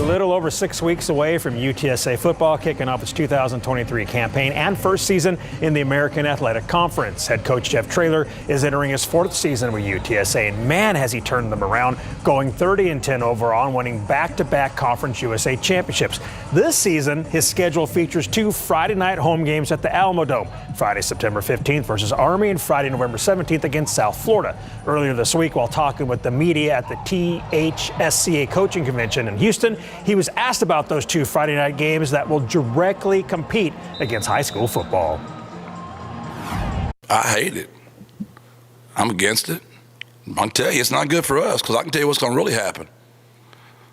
little over 6 weeks away from UTSA football kicking off its 2023 campaign and first season in the American Athletic Conference. Head coach Jeff Traylor is entering his fourth season with UTSA, and man, has he turned them around, going 30-10 overall and winning back-to-back Conference USA championships. This season, his schedule features 2 Friday night home games at the Alamodome. Friday, September 15th versus Army, and Friday, November 17th against South Florida. Earlier this week, while talking with the media at the THSCA coaching convention in Houston, he was asked about those 2 Friday night games that will directly compete against high school football. I hate it. I'm against it. I can tell you it's not good for us, because I can tell you what's going to really happen.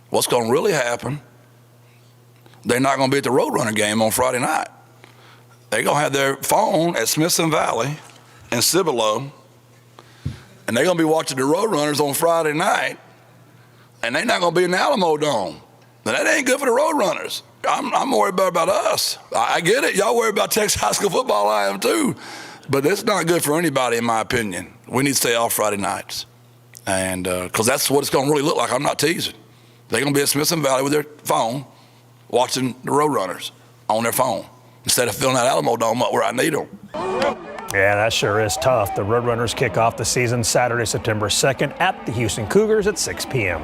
What's going to really happen, they're not going to be at the Roadrunner game on Friday night. They're going to have their phone at Smithson Valley and Cibolo, and they're going to be watching the Roadrunners on Friday night, and they're not going to be in the Alamodome. Now, that ain't good for the Roadrunners. I'm worried about us. I get it. Y'all worry about Texas high school football. I am too. But it's not good for anybody, in my opinion. We need to stay off Friday nights, and because that's what it's going to really look like. I'm not teasing. They're going to be at Smithson Valley with their phone, watching the Roadrunners on their phone, instead of filling that Alamodome up where I need them. Yeah, that sure is tough. The Roadrunners kick off the season Saturday, September 2nd at the Houston Cougars at 6 p.m.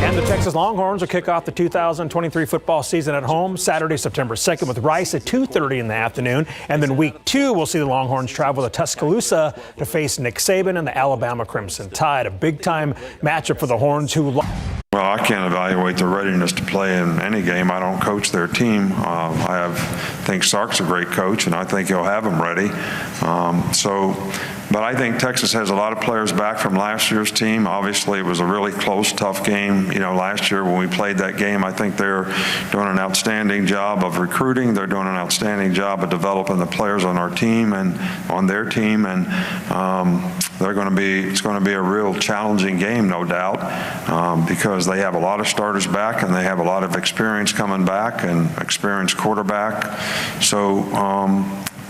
And the Texas Longhorns will kick off the 2023 football season at home Saturday, September 2nd with Rice at 2:30 in the afternoon. And then week 2 will see the Longhorns travel to Tuscaloosa to face Nick Saban and the Alabama Crimson Tide. A big-time matchup for the Horns, who... Well, I can't evaluate their readiness to play in any game. I don't coach their team. Think Sark's a great coach, and I think he'll have them ready. But I think Texas has a lot of players back from last year's team. Obviously, it was a really close, tough game. Last year when we played that game, I think they're doing an outstanding job of recruiting. They're doing an outstanding job of developing the players on our team and on their team, and it's going to be a real challenging game, no doubt, because they have a lot of starters back and they have a lot of experience coming back and experienced quarterback. So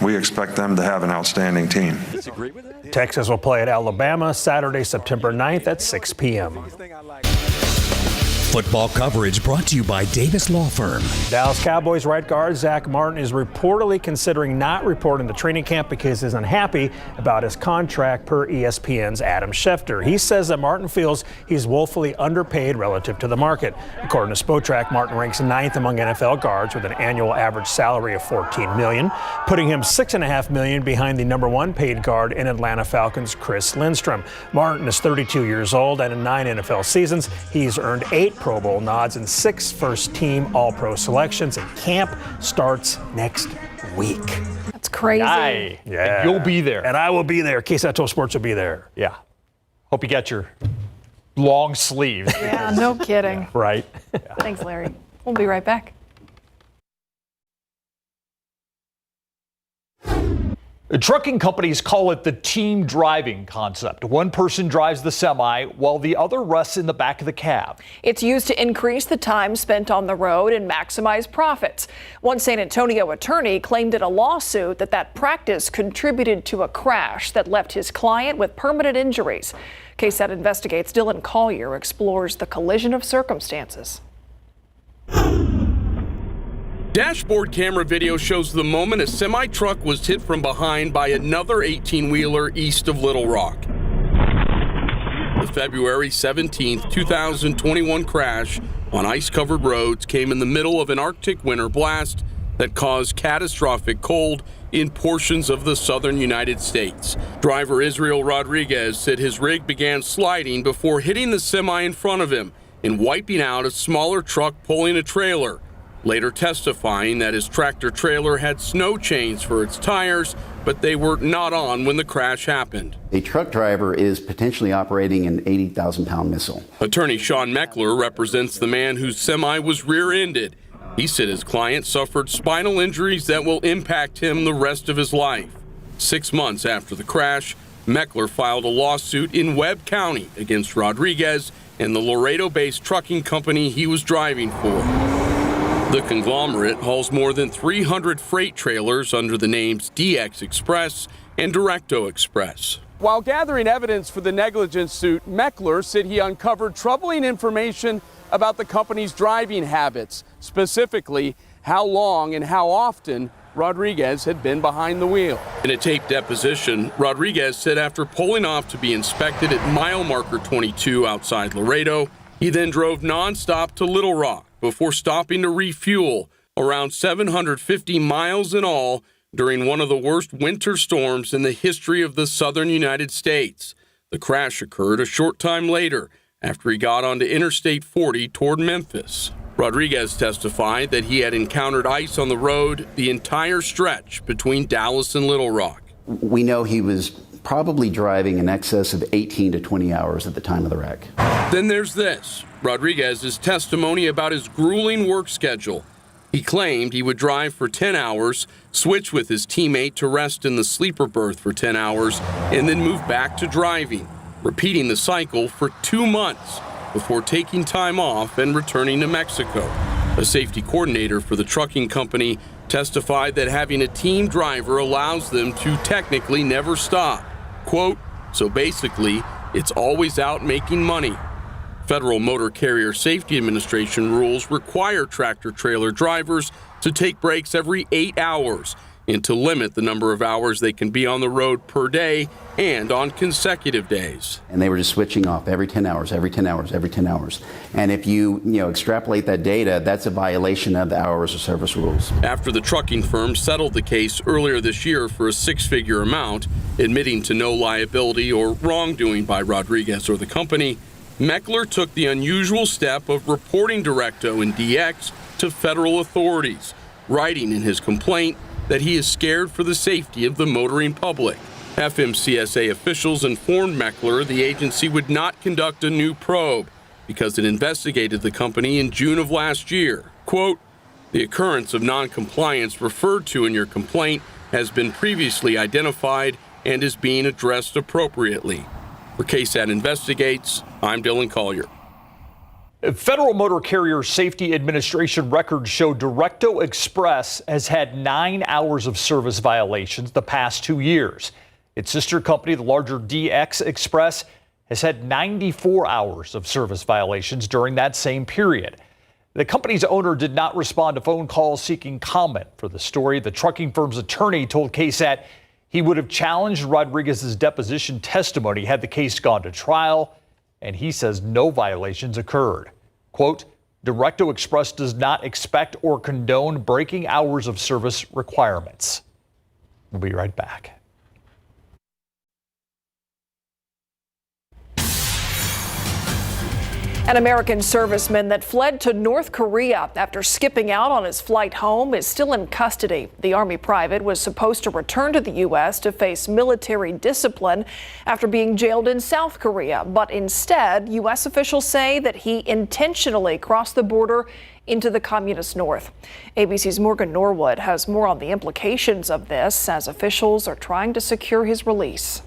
we expect them to have an outstanding team. Texas will play at Alabama Saturday, September 9th at 6 p.m. Football coverage brought to you by Davis Law Firm. Dallas Cowboys right guard Zach Martin is reportedly considering not reporting to training camp because he's unhappy about his contract, per ESPN's Adam Schefter. He says that Martin feels he's woefully underpaid relative to the market. According to Spotrac, Martin ranks 9th among NFL guards with an annual average salary of $14 million, putting him $6.5 million behind the number 1 paid guard in Atlanta Falcons' Chris Lindstrom. Martin is 32 years old, and in 9 NFL seasons, he's earned 8 Pro Bowl nods and 6 first-team All-Pro selections, and camp starts next week. That's crazy. Yeah. And you'll be there. And I will be there. KSAT12 Sports will be there. Yeah. Hope you got your long sleeves. Yeah, no kidding. Right. Thanks, Larry. We'll be right back. Trucking companies call it the team driving concept. One person drives the semi while the other rests in the back of the cab. It's used to increase the time spent on the road and maximize profits. One San Antonio attorney claimed in a lawsuit that practice contributed to a crash that left his client with permanent injuries. KSAT investigates. Dylan Collier explores the collision of circumstances. Dashboard camera video shows the moment a semi-truck was hit from behind by another 18-wheeler east of Little Rock. The February 17, 2021 crash on ice-covered roads came in the middle of an Arctic winter blast that caused catastrophic cold in portions of the southern United States. Driver Israel Rodriguez said his rig began sliding before hitting the semi in front of him and wiping out a smaller truck pulling a trailer, later testifying that his tractor-trailer had snow chains for its tires, but they were not on when the crash happened. A truck driver is potentially operating an 80,000-pound missile. Attorney Sean Meckler represents the man whose semi was rear-ended. He said his client suffered spinal injuries that will impact him the rest of his life. 6 months after the crash, Meckler filed a lawsuit in Webb County against Rodriguez and the Laredo-based trucking company he was driving for. The conglomerate hauls more than 300 freight trailers under the names DX Express and Directo Express. While gathering evidence for the negligence suit, Meckler said he uncovered troubling information about the company's driving habits, specifically how long and how often Rodriguez had been behind the wheel. In a taped deposition, Rodriguez said after pulling off to be inspected at mile marker 22 outside Laredo, he then drove nonstop to Little Rock before stopping to refuel around 750 miles in all during one of the worst winter storms in the history of the southern United States. The crash occurred a short time later after he got onto Interstate 40 toward Memphis. Rodriguez testified that he had encountered ice on the road the entire stretch between Dallas and Little Rock. We know he was probably driving in excess of 18 to 20 hours at the time of the wreck. Then there's this, Rodriguez's testimony about his grueling work schedule. He claimed he would drive for 10 hours, switch with his teammate to rest in the sleeper berth for 10 hours, and then move back to driving, repeating the cycle for 2 months before taking time off and returning to Mexico. A safety coordinator for the trucking company testified that having a team driver allows them to technically never stop. Quote, so basically, it's always out making money. Federal Motor Carrier Safety Administration rules require tractor-trailer drivers to take breaks every 8 hours and to limit the number of hours they can be on the road per day and on consecutive days. And they were just switching off every 10 hours, every 10 hours, every 10 hours. And if you extrapolate that data, that's a violation of the hours of service rules. After the trucking firm settled the case earlier this year for a six-figure amount, admitting to no liability or wrongdoing by Rodriguez or the company, Meckler took the unusual step of reporting Directo and DX to federal authorities, writing in his complaint that he is scared for the safety of the motoring public. FMCSA officials informed Meckler the agency would not conduct a new probe because it investigated the company in June of last year. Quote, the occurrence of noncompliance referred to in your complaint has been previously identified and is being addressed appropriately. For KSAT Investigates, I'm Dylan Collier. Federal Motor Carrier Safety Administration records show Directo Express has had 9 hours of service violations the past 2 years. Its sister company, the larger DX Express, has had 94 hours of service violations during that same period. The company's owner did not respond to phone calls seeking comment for the story. The trucking firm's attorney told KSAT he would have challenged Rodriguez's deposition testimony had the case gone to trial, and he says no violations occurred. Quote, Directo Express does not expect or condone breaking hours of service requirements. We'll be right back. An American serviceman that fled to North Korea after skipping out on his flight home is still in custody. The Army private was supposed to return to the U.S. to face military discipline after being jailed in South Korea. But instead, U.S. officials say that he intentionally crossed the border into the communist north. ABC's Morgan Norwood has more on the implications of this as officials are trying to secure his release.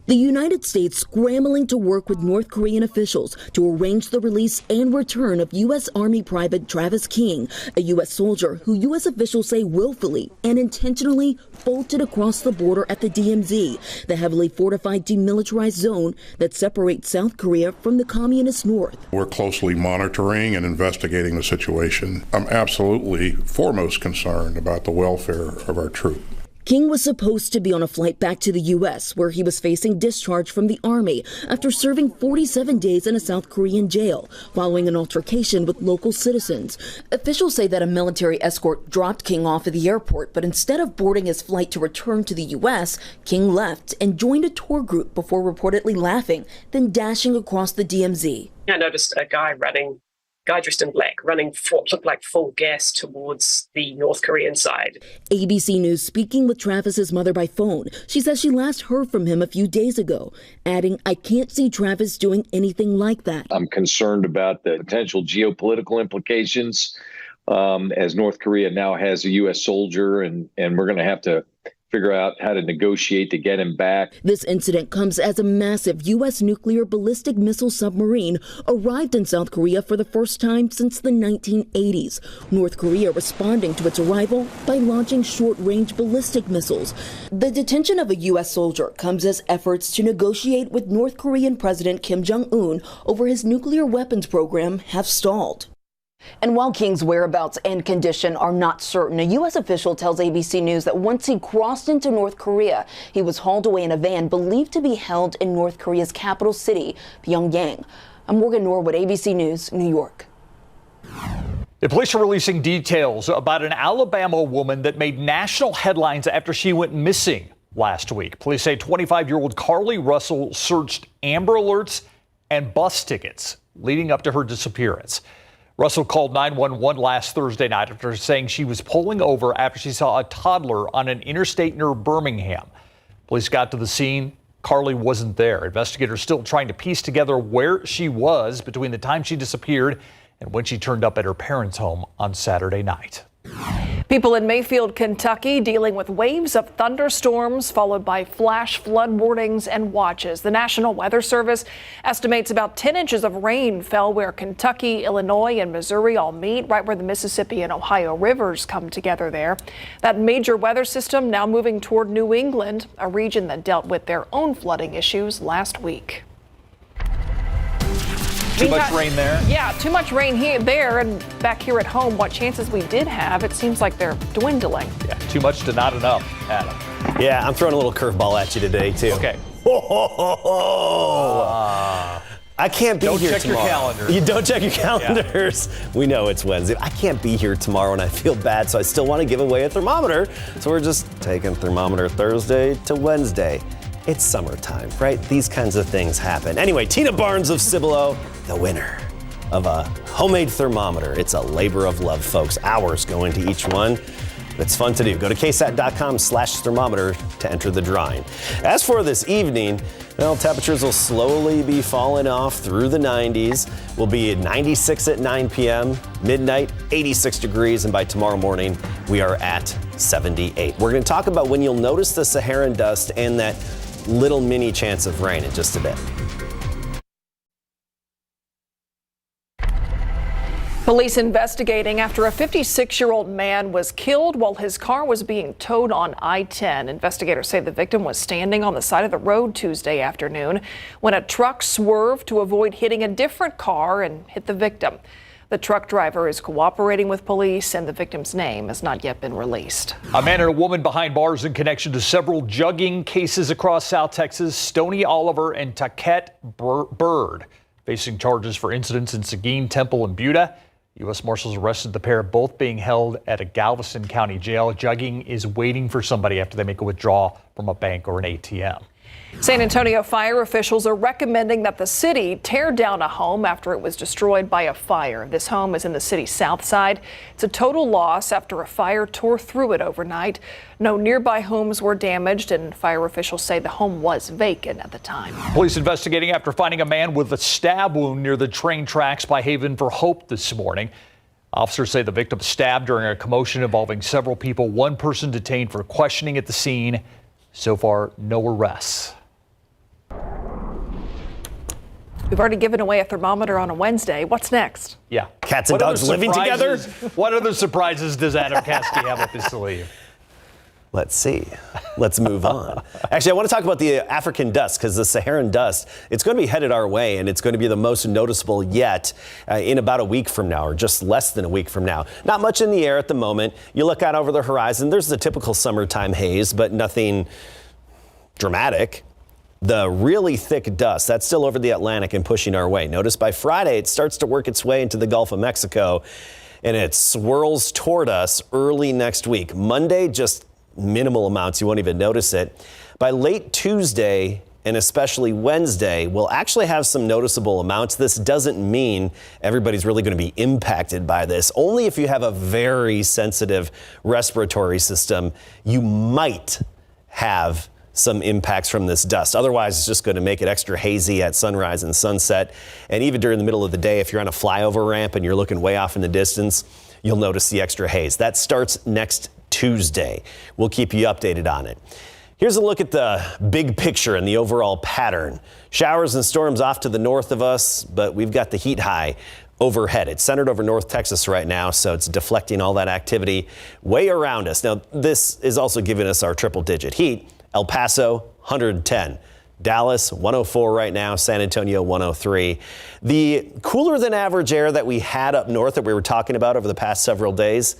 The United States scrambling to work with North Korean officials to arrange the release and return of U.S. Army Private Travis King, a U.S. soldier who U.S. officials say willfully and intentionally bolted across the border at the DMZ, the heavily fortified demilitarized zone that separates South Korea from the communist north. We're closely monitoring and investigating the situation. I'm absolutely foremost concerned about the welfare of our troops. King was supposed to be on a flight back to the U.S., where he was facing discharge from the Army after serving 47 days in a South Korean jail following an altercation with local citizens. Officials say that a military escort dropped King off at the airport, but instead of boarding his flight to return to the U.S., King left and joined a tour group before reportedly laughing, then dashing across the DMZ. I noticed a guy dressed in black, running what looked like full gas towards the North Korean side. ABC News speaking with Travis's mother by phone. She says she last heard from him a few days ago, adding, I can't see Travis doing anything like that. I'm concerned about the potential geopolitical implications as North Korea now has a U.S. soldier, and we're going to have to figure out how to negotiate to get him back. This incident comes as a massive U.S. nuclear ballistic missile submarine arrived in South Korea for the first time since the 1980s. North Korea responding to its arrival by launching short-range ballistic missiles. The detention of a U.S. soldier comes as efforts to negotiate with North Korean President Kim Jong-un over his nuclear weapons program have stalled. And while King's whereabouts and condition are not certain, a U.S. official tells ABC News that once he crossed into North Korea, he was hauled away in a van believed to be held in North Korea's capital city, Pyongyang. I'm Morgan Norwood, ABC News, New York. The police are releasing details about an Alabama woman that made national headlines after she went missing last week. Police say 25-year-old Carly Russell searched Amber Alerts and bus tickets leading up to her disappearance. Russell called 911 last Thursday night after saying she was pulling over after she saw a toddler on an interstate near Birmingham. Police got to the scene. Carly wasn't there. Investigators still trying to piece together where she was between the time she disappeared and when she turned up at her parents' home on Saturday night. People in Mayfield, Kentucky, dealing with waves of thunderstorms followed by flash flood warnings and watches. The National Weather Service estimates about 10 inches of rain fell where Kentucky, Illinois, and Missouri all meet, right where the Mississippi and Ohio rivers come together there. That major weather system now moving toward New England, a region that dealt with their own flooding issues last week. Too much rain there? Yeah, too much rain there, and back here at home, what chances we did have, it seems like they're dwindling. Yeah, too much to not enough, Adam. Yeah, I'm throwing a little curveball at you today, too. Okay. I can't be here tomorrow. Don't check your calendar. You don't check your calendars. Yeah. We know it's Wednesday. I can't be here tomorrow, and I feel bad, so I still want to give away a thermometer. So we're just taking thermometer Thursday to Wednesday. It's summertime, right? These kinds of things happen. Anyway, Tina Barnes of Cibolo, the winner of a homemade thermometer. It's a labor of love, folks. Hours going to each one. It's fun to do. Go to KSAT12.com/thermometer to enter the drawing. As for this evening, well, temperatures will slowly be falling off through the 90s. We'll be at 96 at 9 p.m., midnight, 86 degrees, and by tomorrow morning, we are at 78. We're going to talk about when you'll notice the Saharan dust and that little mini chance of rain in just a bit. Police investigating after a 56-year-old man was killed while his car was being towed on I-10. Investigators say the victim was standing on the side of the road Tuesday afternoon when a truck swerved to avoid hitting a different car and hit the victim. The truck driver is cooperating with police, and the victim's name has not yet been released. A man and a woman behind bars in connection to several jugging cases across South Texas. Stoney Oliver and Taquette Bird facing charges for incidents in Seguin, Temple, and Buda. U.S. Marshals arrested the pair, both being held at a Galveston County jail. Jugging is waiting for somebody after they make a withdrawal from a bank or an ATM. San Antonio fire officials are recommending that the city tear down a home after it was destroyed by a fire. This home is in the city's south side. It's a total loss after a fire tore through it overnight. No nearby homes were damaged, and fire officials say the home was vacant at the time. Police investigating after finding a man with a stab wound near the train tracks by Haven for Hope this morning. Officers say the victim stabbed during a commotion involving several people. One person detained for questioning at the scene. So far, no arrests. We've already given away a thermometer on a Wednesday. What's next? Yeah. Cats and dogs living together? What other surprises does Adam Caskey have up his sleeve? Let's see. Let's move on. Actually, I want to talk about the African dust, because the Saharan dust, it's going to be headed our way, and it's going to be the most noticeable yet in about a week from now, or just less than a week from now. Not much in the air at the moment. You look out over the horizon, there's the typical summertime haze, but nothing dramatic. The really thick dust, that's still over the Atlantic and pushing our way. Notice by Friday, it starts to work its way into the Gulf of Mexico, and it swirls toward us early next week. Monday, just minimal amounts, you won't even notice it. By late Tuesday and especially Wednesday, we'll actually have some noticeable amounts. This doesn't mean everybody's really going to be impacted by this. Only if you have a very sensitive respiratory system, you might have some impacts from this dust. Otherwise, it's just going to make it extra hazy at sunrise and sunset. And even during the middle of the day, if you're on a flyover ramp and you're looking way off in the distance, you'll notice the extra haze. That starts next Tuesday. We'll keep you updated on it. Here's a look at the big picture and the overall pattern. Showers and storms off to the north of us, but we've got the heat high overhead. It's centered over North Texas right now, so it's deflecting all that activity way around us. Now, this is also giving us our triple-digit heat. El Paso, 110. Dallas, 104 right now. San Antonio, 103. The cooler than average air that we had up north that we were talking about over the past several days,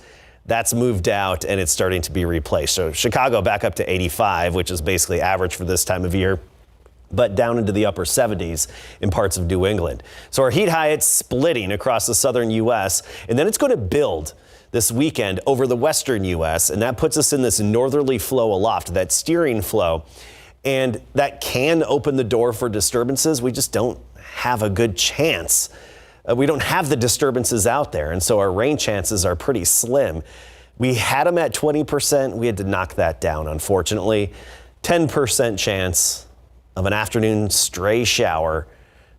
that's moved out and it's starting to be replaced. So Chicago back up to 85, which is basically average for this time of year, but down into the upper 70s in parts of New England. So our heat high, it's splitting across the southern U.S., and then it's going to build this weekend over the western U.S., and that puts us in this northerly flow aloft, that steering flow, and that can open the door for disturbances. We just don't have a good chance. We don't have the disturbances out there, and so our rain chances are pretty slim. We had them at 20%. We had to knock that down, unfortunately. 10% chance of an afternoon stray shower,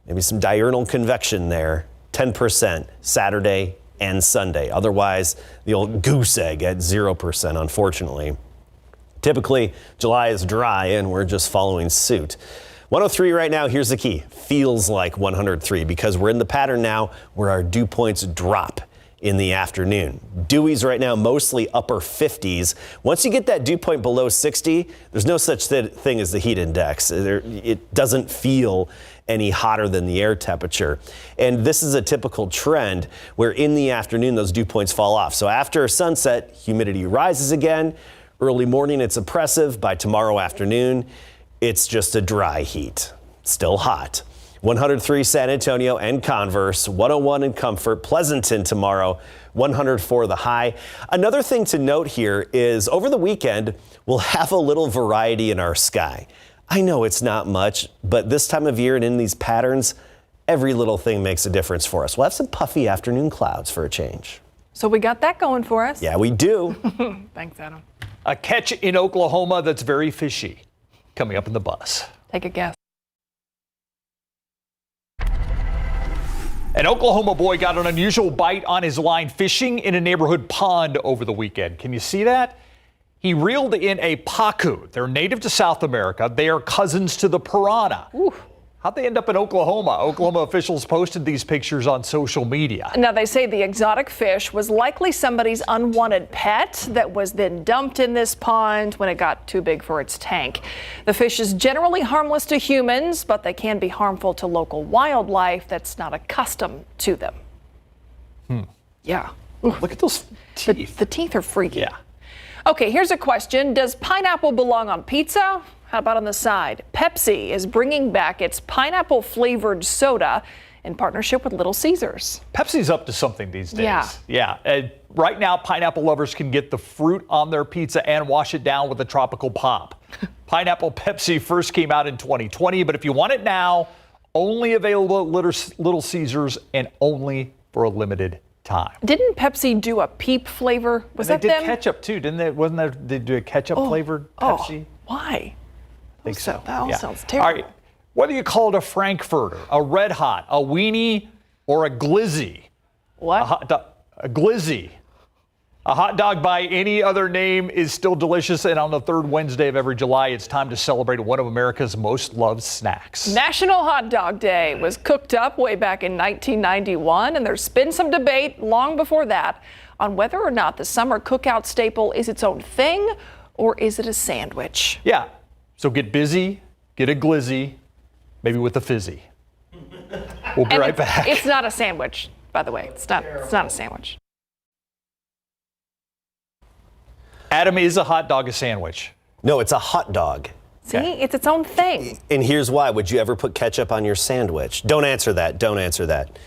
maybe some diurnal convection there. 10% Saturday and Sunday. Otherwise, the old goose egg at 0%, unfortunately. Typically, July is dry, and we're just following suit. 103 right now, here's the key. Feels like 103 because we're in the pattern now where our dew points drop in the afternoon. Dewies right now mostly upper 50s. Once you get that dew point below 60, there's no such thing as the heat index. It doesn't feel any hotter than the air temperature. And this is a typical trend where in the afternoon those dew points fall off. So after sunset, humidity rises again. Early morning, it's oppressive. By tomorrow afternoon, it's just a dry heat. Still hot. 103 San Antonio and Converse, 101 in Comfort, Pleasanton tomorrow, 104 the high. Another thing to note here is over the weekend, we'll have a little variety in our sky. I know it's not much, but this time of year and in these patterns, every little thing makes a difference for us. We'll have some puffy afternoon clouds for a change. So we got that going for us. Yeah, we do. Thanks, Adam. A catch in Oklahoma that's very fishy. Coming up in the bus. Take a guess. An Oklahoma boy got an unusual bite on his line fishing in a neighborhood pond over the weekend. Can you see that? He reeled in a pacu. They're native to South America. They are cousins to the piranha. Ooh. How'd they end up in Oklahoma? Oklahoma officials posted these pictures on social media. Now, they say the exotic fish was likely somebody's unwanted pet that was then dumped in this pond when it got too big for its tank. The fish is generally harmless to humans, but they can be harmful to local wildlife that's not accustomed to them. Yeah. Look at those teeth. The teeth are freaky. Yeah. Okay, here's a question. Does pineapple belong on pizza? How about on the side? Pepsi is bringing back its pineapple-flavored soda in partnership with Little Caesars. Pepsi's up to something these days. Yeah. Right now, pineapple lovers can get the fruit on their pizza and wash it down with a tropical pop. Pineapple Pepsi first came out in 2020, but if you want it now, only available at Little Caesars and only for a limited time. Didn't Pepsi do a peep flavor? Was that them? They did ketchup too, didn't they? Wasn't there? They do a ketchup flavored Pepsi? Why? I think so. That all sounds terrible. All right. Whether you call it a Frankfurter, a Red Hot, a Weenie, or a Glizzy. What? A Glizzy. A hot dog by any other name is still delicious, and on the third Wednesday of every July, it's time to celebrate one of America's most loved snacks. National Hot Dog Day was cooked up way back in 1991, and there's been some debate long before that on whether or not the summer cookout staple is its own thing, or is it a sandwich? Yeah. So get busy, get a Glizzy, maybe with a fizzy. We'll be right back. It's not a sandwich, by the way. It's not a sandwich. Adam, is a hot dog a sandwich? No, it's a hot dog. See, it's its own thing. And here's why. Would you ever put ketchup on your sandwich? Don't answer that. Don't answer that.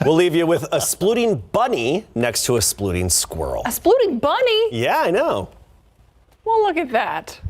We'll leave you with a splooting bunny next to a splooting squirrel. A splooting bunny? Yeah, I know. Well, look at that.